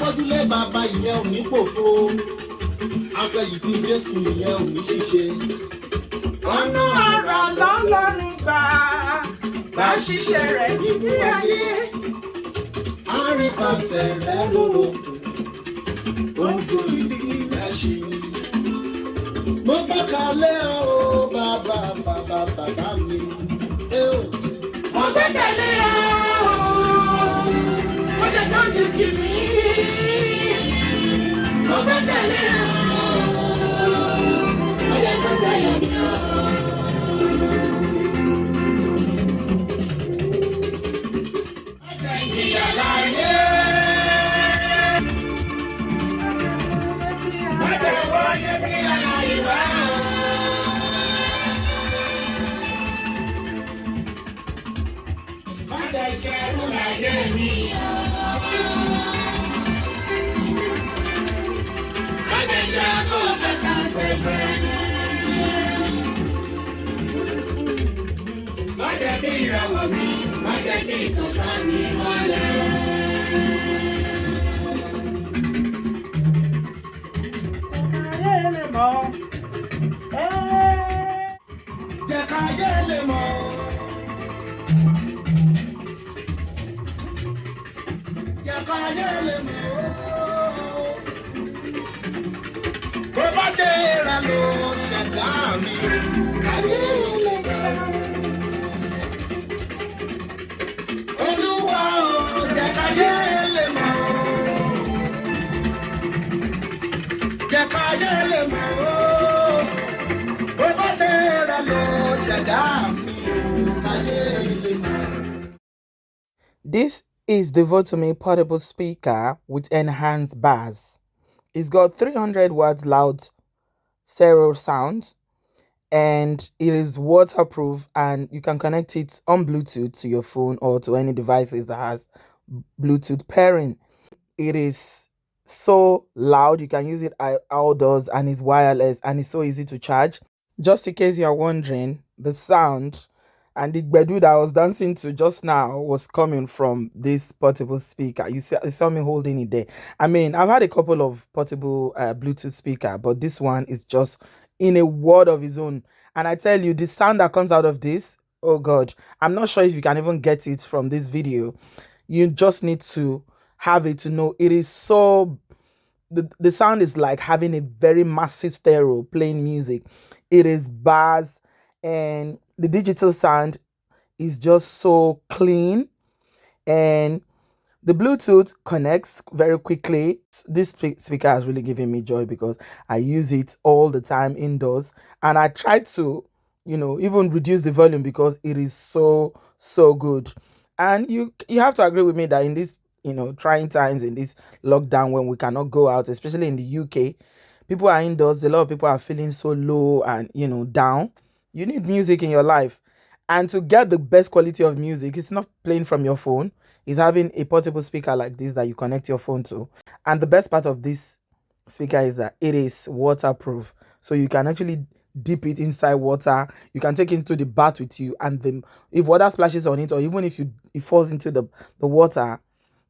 Afọ́júlé bàbá ìyẹn ò ní pòfo. Afẹ́yìntì Jésù ìyẹn ò ní ṣìṣe. Ọ̀nà àrà lọ́lọ́run gbà bá ṣiṣẹ́ rẹ̀ níbi ayé. Àríkàsẹ̀ rẹ̀ lórúkún, ojú ìdí rẹ̀ ṣí. Mo gbẹ́kẹ̀lé o bàbá mi. Mo gbẹ́kẹ̀lé o, mo jẹ́ tọ́jú tì mí. Mo gbẹ́kẹ̀lé o, mo jẹ́ tọ́jú ayọ̀ mi o. Ọjọ́ ìjìyà láyé. Ọjọ́ ìwọ́ye bí aláìwá. Ọjọ́ ìṣẹ́rú láyé mi o. Ọjọ́ ìṣẹ́kù bàtà pẹ̀pẹ̀. Ọjọ́ bí ìràwọ̀ mi, ọjọ́ bí ìtọ̀sá mi mọ́lẹ̀. Jẹ́ káyé lè mọ̀. Jẹ́ káyé lè mọ̀. Bó bá ṣe rà ló ṣẹ̀dá mi, káyé lè mọ̀. Olúwa o, jẹ́ káyé lè mọ̀. Jẹ́ káyé lè mọ̀. Bó bá ṣe rà ló ṣẹ̀dá mi, káyé lè mọ̀. This is the Votomy portable speaker with enhanced bass. It's got 300 watts loud stereo sound, and it is waterproof, and you can connect it on Bluetooth to your phone or to any devices that has Bluetooth pairing. It is so loud, you can use it outdoors, and it's wireless, and it's so easy to charge. Just in case you're wondering, the sound and the gbedu that I was dancing to just now was coming from this portable speaker. You saw me holding it there. I mean, I've had a couple of portable Bluetooth speaker, but this one is just in a world of its own. And I tell you, the sound that comes out of this, oh God, I'm not sure if you can even get it from this video. You just need to have it to know it is so... The sound is like having a very massive stereo playing music. It is bass, and the digital sound is just so clean, and the Bluetooth connects very quickly. This speaker has really given me joy because I use it all the time indoors, and I try to, even reduce the volume because it is so good. And you have to agree with me that in this, trying times, in this lockdown, when we cannot go out, especially in the UK, people are indoors. A lot of people are feeling so low and, down. You need music in your life. And to get the best quality of music, it's not playing from your phone. It's having a portable speaker like this that you connect your phone to. And the best part of this speaker is that it is waterproof. So you can actually dip it inside water. You can take it into the bath with you. And then if water splashes on it, or even if it falls into the water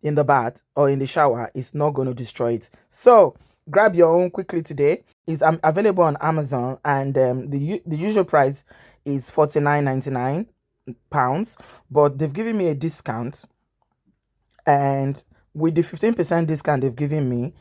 in the bath or in the shower, it's not going to destroy it. So grab your own quickly today. It's available on Amazon, and the usual price is £49.99, but they've given me a discount, and with the 15% discount they've given me,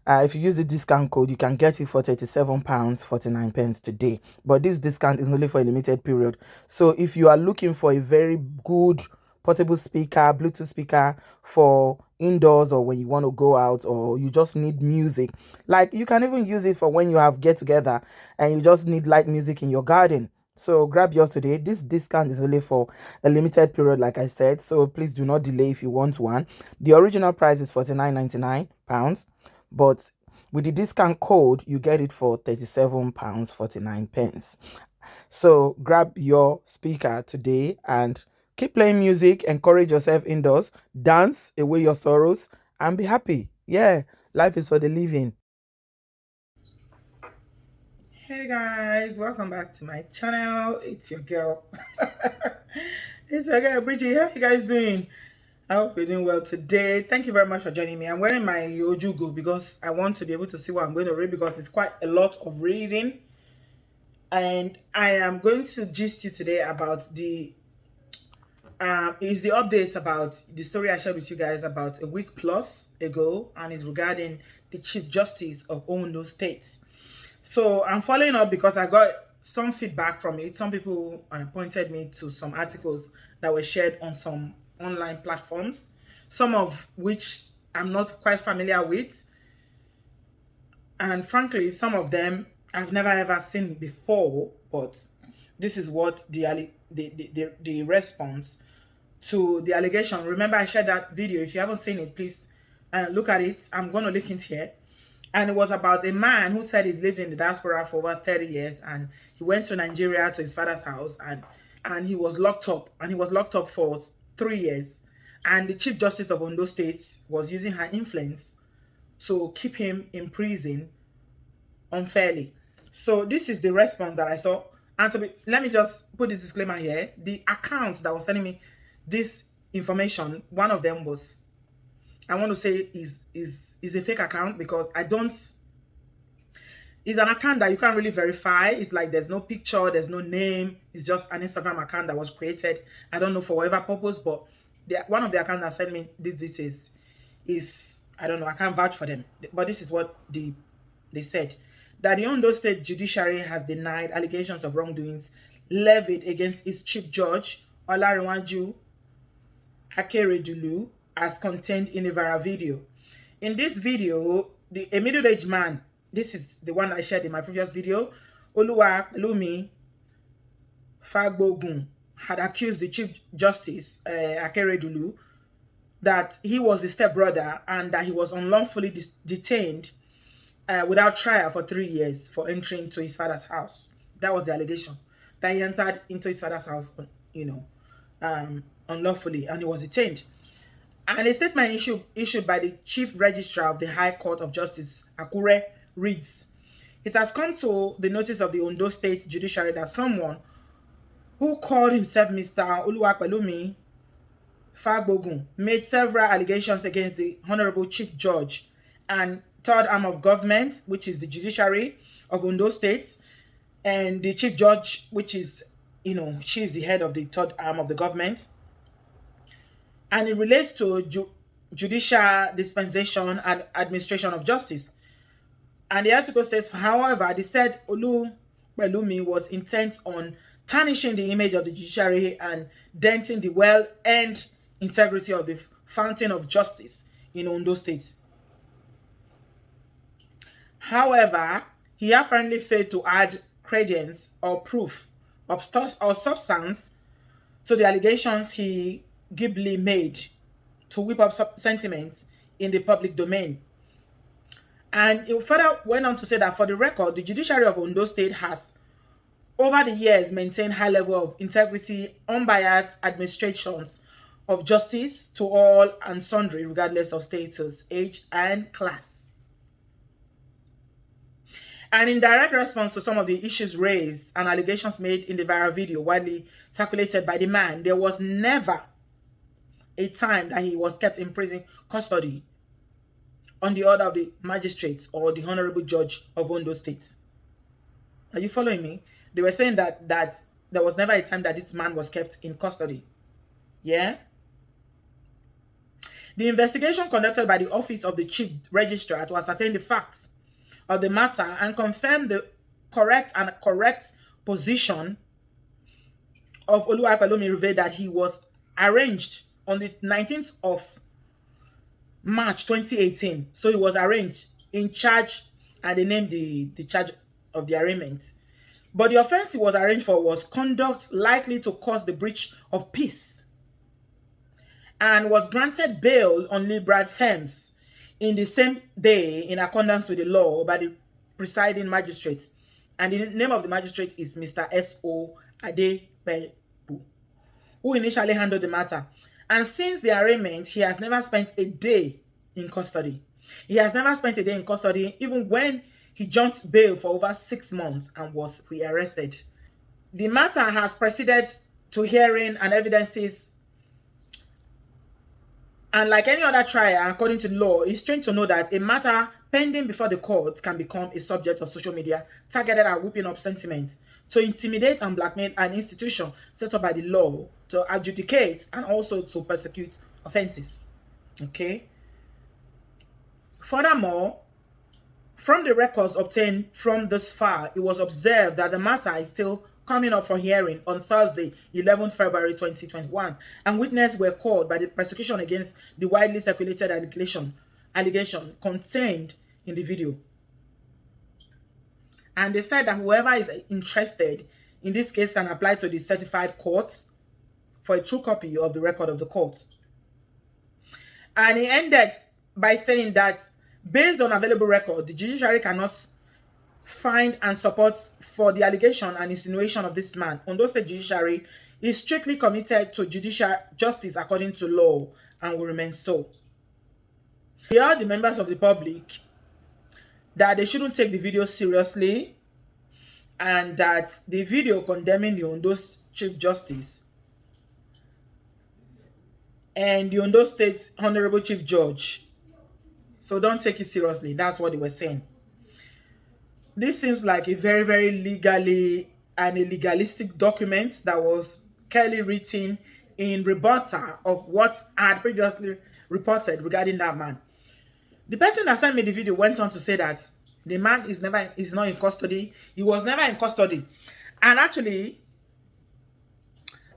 if you use the discount code, you can get it for £37.49 today. But this discount is only for a limited period. So if you are looking for a very good portable speaker, Bluetooth speaker for indoors, or when you want to go out, or you just need music, like you can even use it for when you have get together and you just need light music in your garden. So grab yours today. This discount is only for a limited period, like I said, so please do not delay if you want one. The original price is £49.99, but with the discount code you get it for £37.49. So grab your speaker today and keep playing music, encourage yourself indoors, dance away your sorrows, and be happy. Yeah, life is for the living. Hey guys, welcome back to my channel. It's your girl. It's your girl Bridget. How you guys doing? I hope you're doing well today. Thank you very much for joining me. I'm wearing my Ojugo because I want to be able to see what I'm going to read because it's quite a lot of reading. And I am going to gist you today about the updates about the story I shared with you guys about a week plus ago, and is regarding the Chief Justice of Ondo State. So I'm following up because I got some feedback from it. Some people pointed me to some articles that were shared on some online platforms, some of which I'm not quite familiar with. And frankly, some of them I've never ever seen before, but this is what the response to the allegation. Remember, I shared that video. If you haven't seen it, please look at it. I'm going to link it here. And it was about a man who said he lived in the diaspora for over 30 years, and he went to Nigeria to his father's house, and he was locked up, and he was locked up for 3 years. And the Chief Justice of Ondo State was using her influence to keep him in prison unfairly. So this is the response that I saw. And let me just put this disclaimer here. The account that was sending me this information, one of them was, I want to say is a fake account, because it's an account that you can't really verify. It's like there's no picture, there's no name. It's just an Instagram account that was created. I don't know for whatever purpose, but one of the accounts that sent me these details is, I don't know, I can't vouch for them. But this is what they said. That the Ondo State Judiciary has denied allegations of wrongdoings levied against its Chief Judge, Olariwaju Akeredolu, as contained in a viral video. In this video, a middle-aged man, this is the one I shared in my previous video, Oluwapelumi Fagbogun, had accused the Chief Justice, Akeredolu, that he was the stepbrother and that he was unlawfully detained without trial for 3 years for entering to his father's house. That was the allegation, that he entered into his father's house, unlawfully, and he was detained. And a statement issued by the Chief Registrar of the High Court of Justice, Akure, reads, "It has come to the notice of the Ondo State Judiciary that someone who called himself Mr. Oluwapelumi Fagbogun made several allegations against the Honorable Chief Judge and third arm of government, which is the judiciary of Ondo State, and the Chief Judge, which is, she is the head of the third arm of the government. And it relates to judicial dispensation and administration of justice." And the article says, however, the said Oluwapelumi was intent on tarnishing the image of the judiciary and denting the well-earned integrity of the fountain of justice in Ondo State. However, he apparently failed to add credence or proof of substance to the allegations he glibly made to whip up sentiments in the public domain. And it further went on to say that, for the record, the judiciary of Ondo State has, over the years, maintained high level of integrity, unbiased administrations of justice to all and sundry, regardless of status, age, and class. And in direct response to some of the issues raised and allegations made in the viral video widely circulated by the man, there was never a time that he was kept in prison custody on the order of the magistrates or the Honorable Judge of Ondo State. Are you following me? They were saying that there was never a time that this man was kept in custody. Yeah? The investigation conducted by the Office of the Chief Registrar to ascertain the facts of the matter and confirm the correct position of Oluwapelumi revealed that he was arraigned on the 19th of March 2018. So he was arraigned, in charge, and they named the charge of the arraignment. But the offense he was arraigned for was conduct likely to cause the breach of peace, and was granted bail on liberal terms in the same day in accordance with the law by the presiding magistrate. And the name of the magistrate is Mr. S.O. Adepebu, who initially handled the matter. And since the arraignment, he has never spent a day in custody. He has never spent a day in custody, even when he jumped bail for over 6 months and was rearrested. The matter has proceeded to hearing and evidences And like any other trial, according to law, it's strange to know that a matter pending before the court can become a subject of social media targeted at whipping up sentiment to intimidate and blackmail an institution set up by the law to adjudicate and also to persecute offenses. Okay. Furthermore, from the records obtained from this file, it was observed that the matter is still coming up for hearing on Thursday, 11th February 2021, and witnesses were called by the prosecution against the widely circulated allegation contained in the video. And they said that whoever is interested in this case can apply to the certified court for a true copy of the record of the court. And he ended by saying that based on available record, the judiciary cannot find and support for the allegation and insinuation of this man. Ondo State Judiciary is strictly committed to judicial justice according to law and will remain so. We urge the members of the public that they shouldn't take the video seriously and that the video condemning the Ondo Chief Justice and the Ondo State Honorable Chief Judge. So don't take it seriously. That's what they were saying. This seems like a very, very legally and a legalistic document that was clearly written in rebuttal of what I had previously reported regarding that man. The person that sent me the video went on to say that the man is not in custody. He was never in custody. And actually,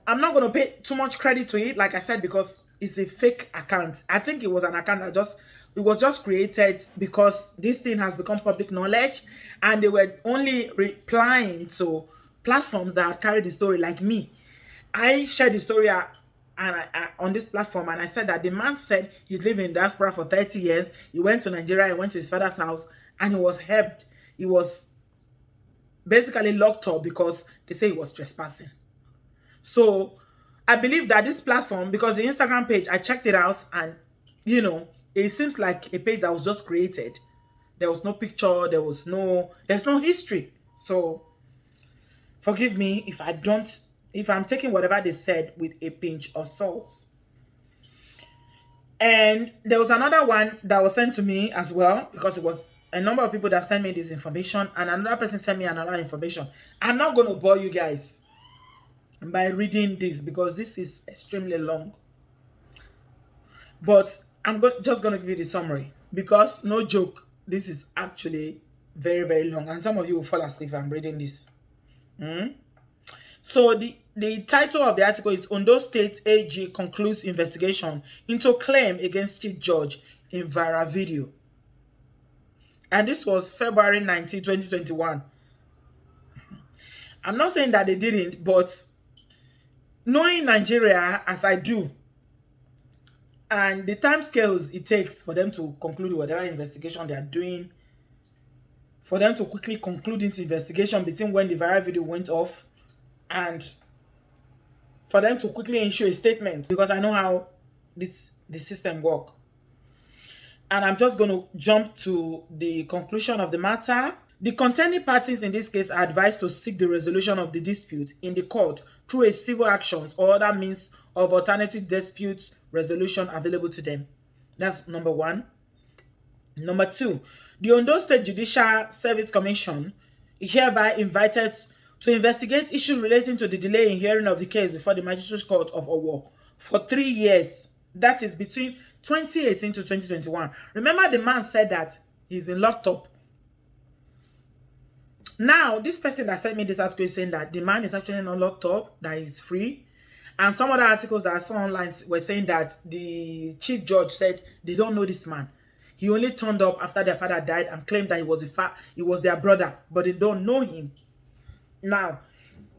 I'm not going to pay too much credit to it, like I said, because it's a fake account. I think it was an account that it was just created because this thing has become public knowledge, and they were only replying to platforms that carry the story, like me. I shared the story on this platform, and I said that the man said he's living in diaspora for 30 years. He went to Nigeria, he went to his father's house, and he was helped. He was basically locked up because they say he was trespassing. So I believe that this platform, because the Instagram page, I checked it out, and it seems like a page that was just created. There was no picture, there's no history. So forgive me if I'm taking whatever they said with a pinch of salt. And there was another one that was sent to me as well, because it was a number of people that sent me this information, and another person sent me another information. I'm not going to bore you guys by reading this because this is extremely long. But I'm just going to give you the summary, because no joke, this is actually very, very long, and some of you will fall asleep if I'm reading this. So the title of the article is Ondo State AG concludes investigation into claim against Chief Judge in viral video. And this was February 19, 2021. I'm not saying that they didn't, but knowing Nigeria as I do, and the time scales it takes for them to conclude whatever investigation they are doing, for them to quickly conclude this investigation between when the viral video went off and for them to quickly issue a statement, because I know how the system works. And I'm just going to jump to the conclusion of the matter. The contending parties in this case are advised to seek the resolution of the dispute in the court through a civil action or other means of alternative dispute resolution available to them. That's number one. Number two, the Ondo State Judicial Service Commission is hereby invited to investigate issues relating to the delay in hearing of the case before the Magistrate Court of Owo for 3 years. That is between 2018 to 2021. Remember, the man said that he's been locked up. Now, this person that sent me this article is saying that the man is actually not locked up, that he's free. And some other articles that I saw online were saying that the chief judge said they don't know this man. He only turned up after their father died and claimed that he was their brother, but they don't know him. Now,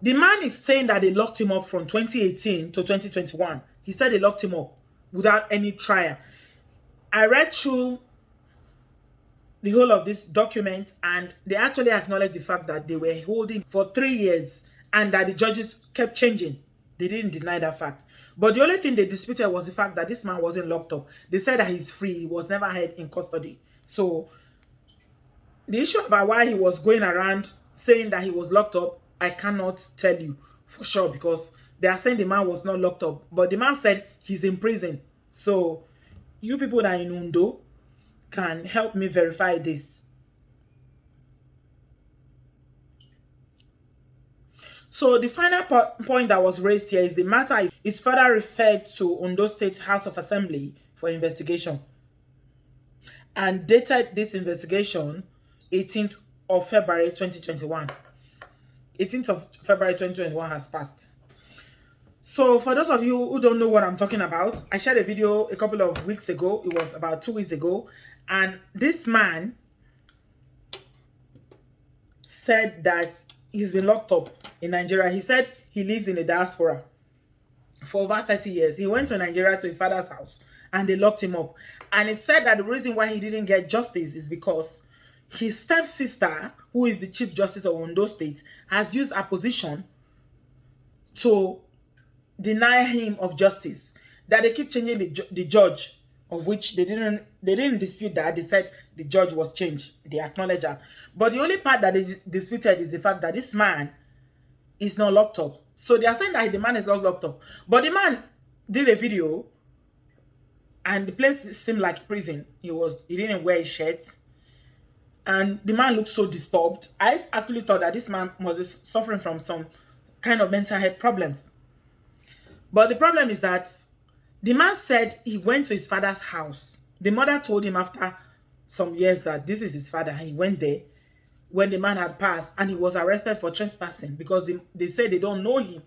the man is saying that they locked him up from 2018 to 2021. He said they locked him up without any trial. I read through the whole of this document, and they actually acknowledged the fact that they were holding for 3 years and that the judges kept changing. They didn't deny that fact. But the only thing they disputed was the fact that this man wasn't locked up. They said that he's free. He was never held in custody. So the issue about why he was going around saying that he was locked up, I cannot tell you for sure, because they are saying the man was not locked up. But the man said he's in prison. So You people that are in Ondo can help me verify this. So the final point that was raised here is the matter is further referred to Ondo State House of Assembly for investigation, and dated this investigation 18th of February 2021. 18th of February 2021 has passed. So for those of you who don't know what I'm talking about, I shared a video a couple of weeks ago. It was about 2 weeks ago. And this man said that he's been locked up in Nigeria. He said he lives in the diaspora for over 30 years. He went to Nigeria to his father's house and they locked him up. And it said that the reason why he didn't get justice is because his stepsister, who is the Chief Justice of Ondo State, has used her position to deny him of justice. That they keep changing the judge, of which they didn't dispute that. They said the judge was changed. They acknowledge that. But the only part that they disputed is the fact that this man is not locked up. So they are saying that the man is not locked up. But the man did a video and the place seemed like prison. He didn't wear a shirt. And the man looked so disturbed. I actually thought that this man was suffering from some kind of mental health problems. But the problem is that the man said he went to his father's house. The mother told him after some years that this is his father. He went there when the man had passed and he was arrested for trespassing because they said they don't know him.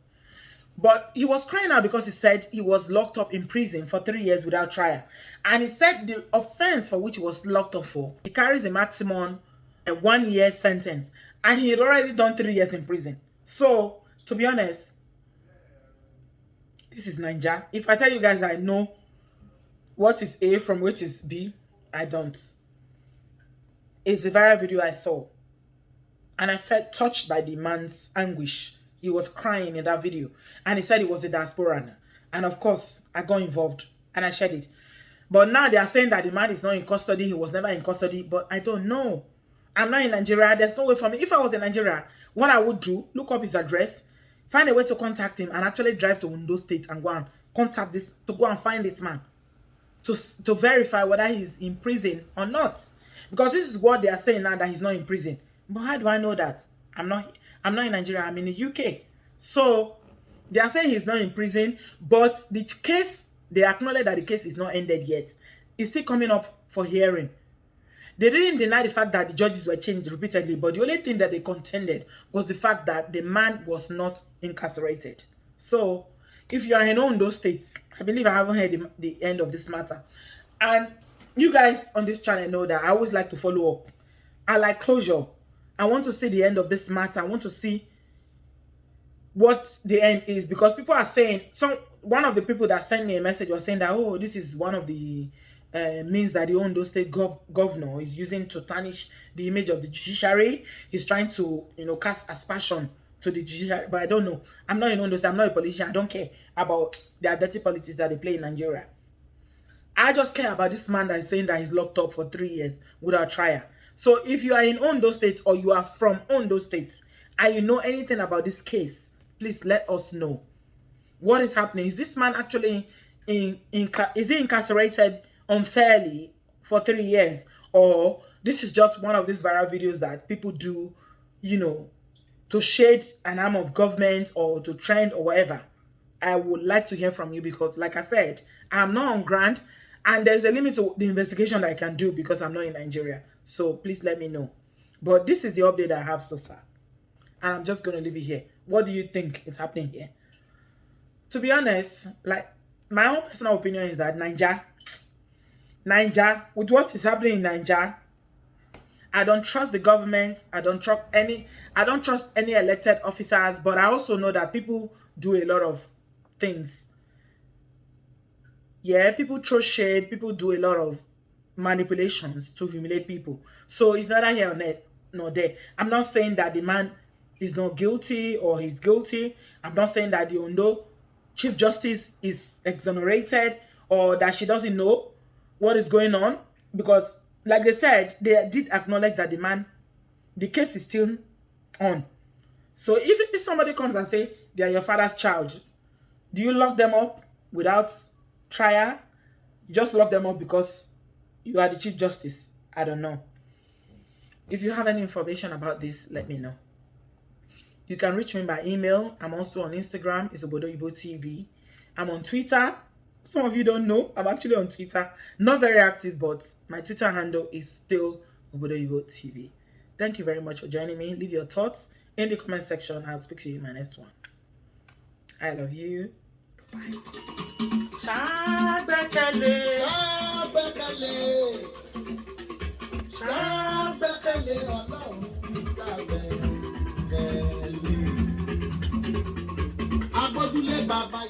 But he was crying out because he said he was locked up in prison for 3 years without trial. And he said the offense for which he was locked up for, he carries a maximum 1 year sentence. And he had already done 3 years in prison. So, to be honest, this is Nigeria. If I tell you guys I know what is A from what is B, I don't. It's a viral video I saw. And I felt touched by the man's anguish. He was crying in that video. And he said he was a diasporan. And of course, I got involved. And I shared it. But now they are saying that the man is not in custody. He was never in custody. But I don't know. I'm not in Nigeria. There's no way for me. If I was in Nigeria, what I would do, look up his address, find a way to contact him, and actually drive to Ondo State and go and contact this, to go and find this man, to verify whether he's in prison or not. Because this is what they are saying now, that he's not in prison. But how do I know that? I'm not in Nigeria, I'm in the UK. So they are saying he's not in prison, but the case, they acknowledge that the case is not ended yet. It's still coming up for hearing. They didn't deny the fact that the judges were changed repeatedly, but the only thing that they contended was the fact that the man was not incarcerated. So, if you are in Ondo State, I believe I haven't heard the end of this matter. And you guys on this channel know that I always like to follow up. I like closure. I want to see the end of this matter. I want to see what the end is, because people are saying, one of the people that sent me a message was saying that, oh, this is one of the means that the Ondo State governor is using to tarnish the image of the judiciary. He's trying to, cast aspersion to the judiciary. But I don't know. I'm not in Ondo State. I'm not a politician. I don't care about the dirty politics that they play in Nigeria. I just care about this man that is saying that he's locked up for 3 years without trial. So if you are in Ondo State or you are from Ondo State and you know anything about this case, please let us know. What is happening? Is this man actually is he incarcerated unfairly for 3 years, or this is just one of these viral videos that people do, to shade an arm of government or to trend or whatever? I would like to hear from you, because like I said, I'm not on ground and there's a limit to the investigation that I can do because I'm not in Nigeria. So please let me know. But this is the update I have so far, and I'm just going to leave it here. What do you think is happening here? To be honest, like, my own personal opinion is that Nigeria, with what is happening in Nigeria, I don't trust the government. I don't trust any elected officers, but I also know that people do a lot of things. Yeah, people throw shade, people do a lot of manipulations to humiliate people. So it's neither here nor there. I'm not saying that the man is not guilty or he's guilty. I'm not saying that the Ondo Chief Justice is exonerated or that she doesn't know what is going on, because like they said, they did acknowledge that the case is still on. So if somebody comes and say they are your father's child, do you lock them up without trial? You just lock them up because you are the Chief Justice. I don't know. If you have any information about this, let me know. You can reach me by email. I'm also on Instagram. It's ObodoYinboconnect. I'm on Twitter. Some of you don't know. I'm actually on Twitter. Not very active, but my Twitter handle is still ObodoYinboconnect. Thank you very much for joining me. Leave your thoughts in the comment section. I'll speak to you in my next one. I love you. Bye. Sábẹ́kẹ̀lé. Sábẹ́kẹ̀lé. Sábẹ́kẹ̀lé Ọlọ́run. Sábẹ́kẹ̀lé. Agbójúlé bàbá.